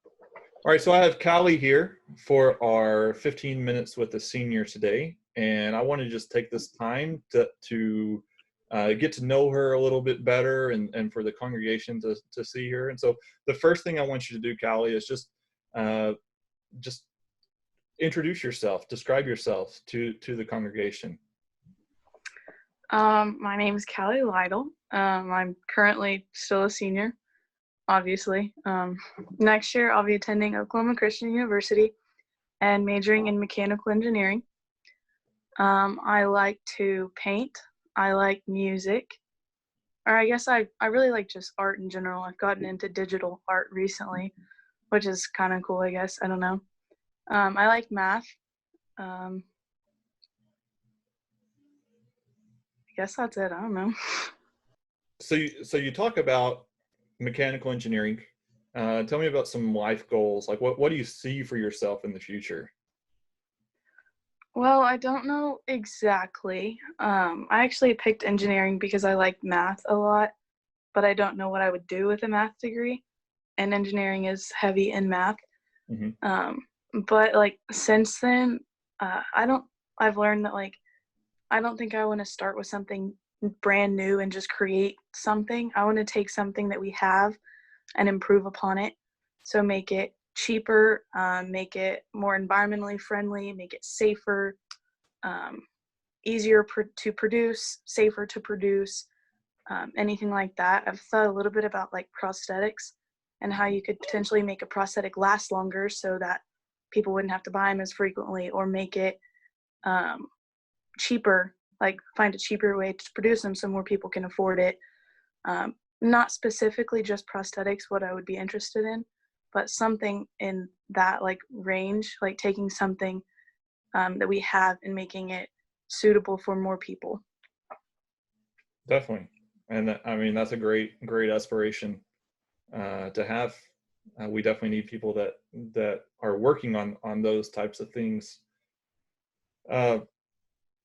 All right, so I have Cally here for our 15 minutes with the senior today, and I want to just take this time to get to know her a little bit better and for the congregation to see her. And so the first thing I want you to do, Cally, is uh, just introduce yourself, describe yourself to the congregation. My name is Cally Lytal. I'm currently still a senior, obviously. Next year, I'll be attending Oklahoma Christian University and majoring in mechanical engineering. I like to paint. I like music. Or I guess I really like just art in general. I've gotten into digital art recently, which is kind of cool, I guess. I don't know. I like math. Um, I guess that's it. I don't know. So you talk about mechanical engineering. Tell me about some life goals. Like what do you see for yourself in the future? Well, I don't know exactly. I actually picked engineering because I like math a lot, but I don't know what I would do with a math degree. And engineering is heavy in math. Hmm. Um, but like since then, I don't. I've learned that like I don't think I want to start with something brand new and just create something. I want to take something that we have and improve upon it. So make it cheaper, make it more environmentally friendly, make it safer, um, easier to produce, safer to produce, anything like that. I've thought a little bit about like prosthetics and how you could potentially make a prosthetic last longer so that people wouldn't have to buy them as frequently, or make it um, cheaper, like find a cheaper way to produce them so more people can afford it. Not specifically just prosthetics, what I would be interested in, but something in that like range, like taking something that we have and making it suitable for more people. Definitely. And I mean, that's a great aspiration to have. We definitely need people that are working on those types of things. Uh,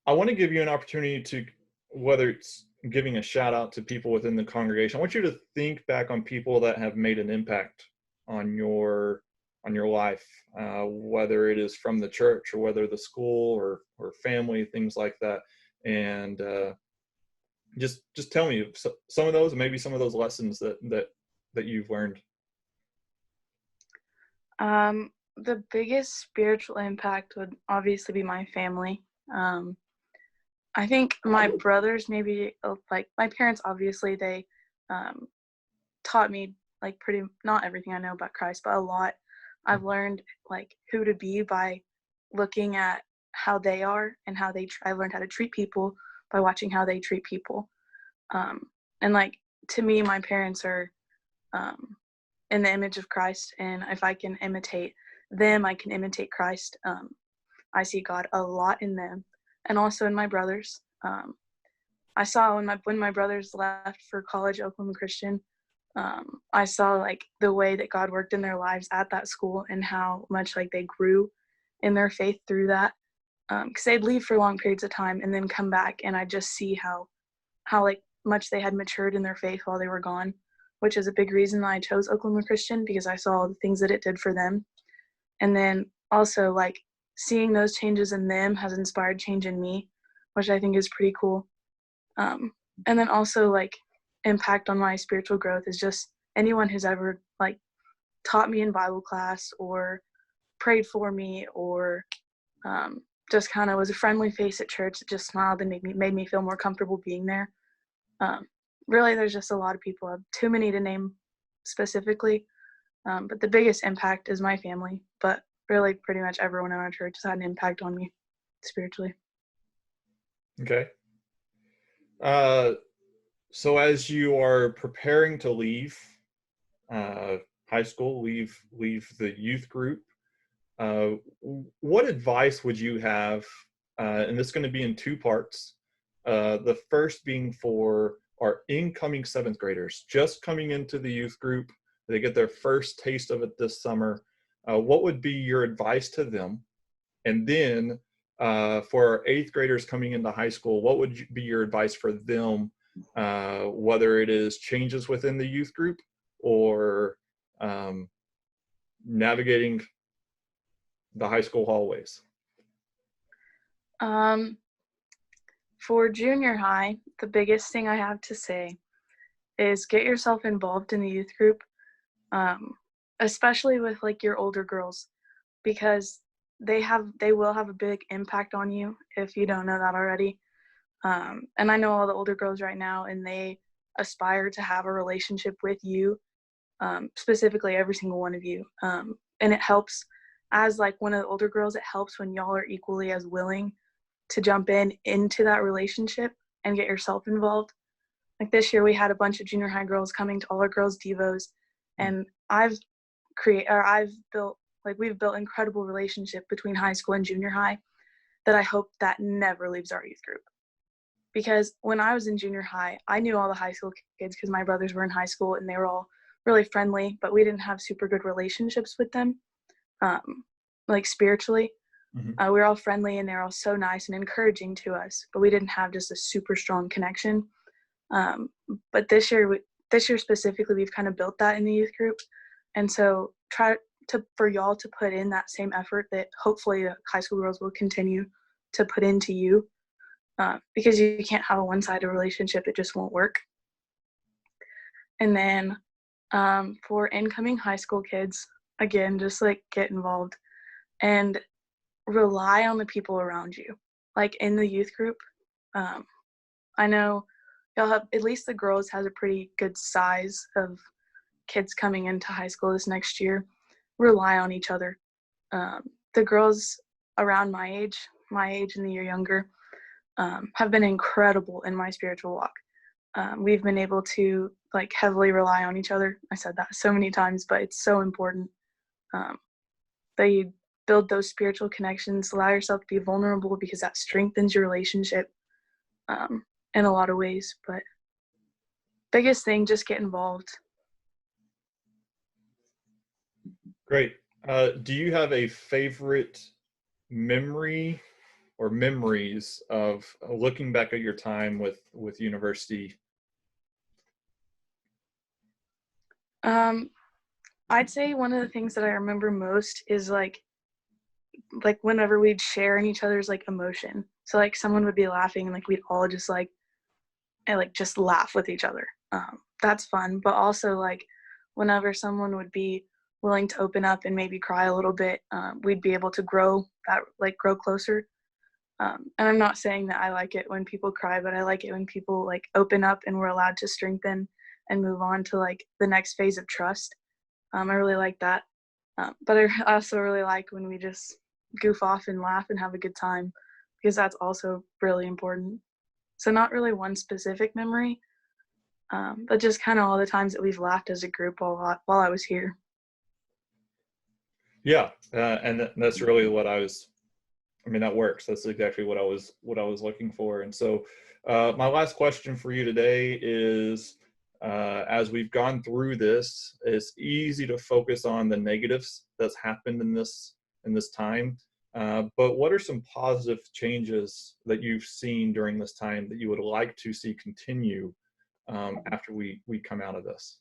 I want to give you an opportunity to, whether it's giving a shout out to people within the congregation, I want you to think back on people that have made an impact on your life, whether it is from the church or whether the school or family, things like that. And just tell me some of those, maybe some of those lessons that you've learned. The biggest spiritual impact would obviously be my family. Um, I think my brothers, maybe like my parents, obviously they um, taught me like pretty not everything I know about Christ, but a lot. I've learned like who to be by looking at how they are and how they. I've learned how to treat people by watching how they treat people. Um, and like to me, my parents are um, in the image of Christ, and if I can imitate them, I can imitate Christ. I see God a lot in them, and also in my brothers. I saw when my brothers left for college, Oklahoma Christian. I saw like the way that God worked in their lives at that school and how much like they grew in their faith through that. Because they'd leave for long periods of time and then come back, and I just see how like much they had matured in their faith while they were gone, which is a big reason I chose Oklahoma Christian, because I saw the things that it did for them. And then also like seeing those changes in them has inspired change in me, which I think is pretty cool. Um, and then also like impact on my spiritual growth is just anyone who's ever like taught me in Bible class or prayed for me, or um, just kind of was a friendly face at church that just smiled and made me feel more comfortable being there. Um, Really, there's just a lot of people. I have too many to name specifically, but the biggest impact is my family. But really, pretty much everyone in our church has had an impact on me spiritually. Okay. Uh, so as you are preparing to leave uh, high school, leave the youth group, uh, what advice would you have? And this is going to be in two parts. The first being for our incoming seventh graders, just coming into the youth group. They get their first taste of it this summer. What would be your advice to them? And then for our eighth graders coming into high school, what would be your advice for them, whether it is changes within the youth group or um, navigating the high school hallways? For junior high, the biggest thing I have to say is get yourself involved in the youth group, um, especially with like your older girls, because they will have a big impact on you if you don't know that already. And I know all the older girls right now, and they aspire to have a relationship with you, specifically every single one of you. And it helps as like one of the older girls. It helps when y'all are equally as willing to jump into that relationship and get yourself involved. Like this year, we had a bunch of junior high girls coming to all our girls' devos, and we've built incredible relationship between high school and junior high that I hope that never leaves our youth group. Because when I was in junior high, I knew all the high school kids because my brothers were in high school and they were all really friendly, but we didn't have super good relationships with them, like spiritually. Mm-hmm. We were all friendly and they were all so nice and encouraging to us, but we didn't have just a super strong connection. But this year specifically, we've kind of built that in the youth group. And so for y'all to put in that same effort that hopefully the high school girls will continue to put into you, because you can't have a one-sided relationship. It just won't work. And then for incoming high school kids, again, just like get involved and rely on the people around you. Like in the youth group, I know y'all have, at least the girls has a pretty good size of kids coming into high school this next year. Rely on each other. The girls around my age and the year younger, have been incredible in my spiritual walk. We've been able to like heavily rely on each other. I said that so many times, but it's so important that you build those spiritual connections, allow yourself to be vulnerable because that strengthens your relationship in a lot of ways. But biggest thing, just get involved. Great. Do you have a favorite memory or memories of looking back at your time with university? I'd say one of the things that I remember most is like whenever we'd share in each other's like emotion. So like someone would be laughing and like we'd all just just laugh with each other. That's fun. But also like whenever someone would be willing to open up and maybe cry a little bit, we'd be able to grow closer. And I'm not saying that I like it when people cry, but I like it when people like open up and we're allowed to strengthen and move on to like the next phase of trust. I really like that. But I also really like when we just goof off and laugh and have a good time, because that's also really important. So not really one specific memory, but just kind of all the times that we've laughed as a group while I was here. Yeah, and that's really what that works. That's exactly what I was looking for. And so my last question for you today is, as we've gone through this, it's easy to focus on the negatives that's happened in this time. But what are some positive changes that you've seen during this time that you would like to see continue after we come out of this?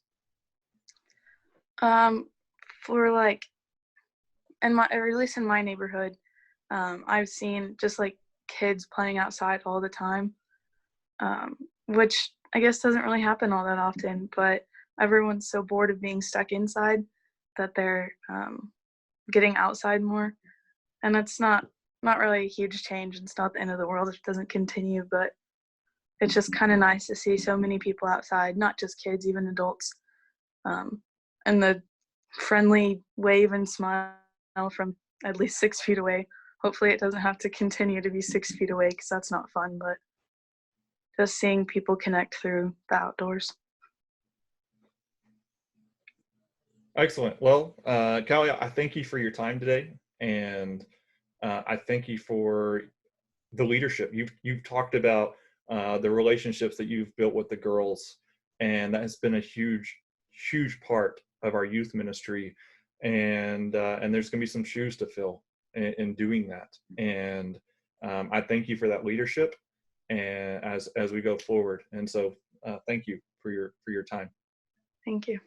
For like, or at least in my neighborhood, I've seen just like kids playing outside all the time, which I guess doesn't really happen all that often, but everyone's so bored of being stuck inside that they're getting outside more. And it's not really a huge change. It's not the end of the world if it doesn't continue, but it's just kind of nice to see so many people outside, not just kids, even adults. And the friendly wave and smile from at least 6 feet away. Hopefully it doesn't have to continue to be 6 feet away, because that's not fun, but just seeing people connect through the outdoors. Excellent. Well, Cally, I thank you for your time today, and I thank you for the leadership. You've talked about the relationships that you've built with the girls, and that has been a huge part of our youth ministry. And there's going to be some shoes to fill in doing that. And I thank you for that leadership, and as we go forward. And so, thank you for your time. Thank you.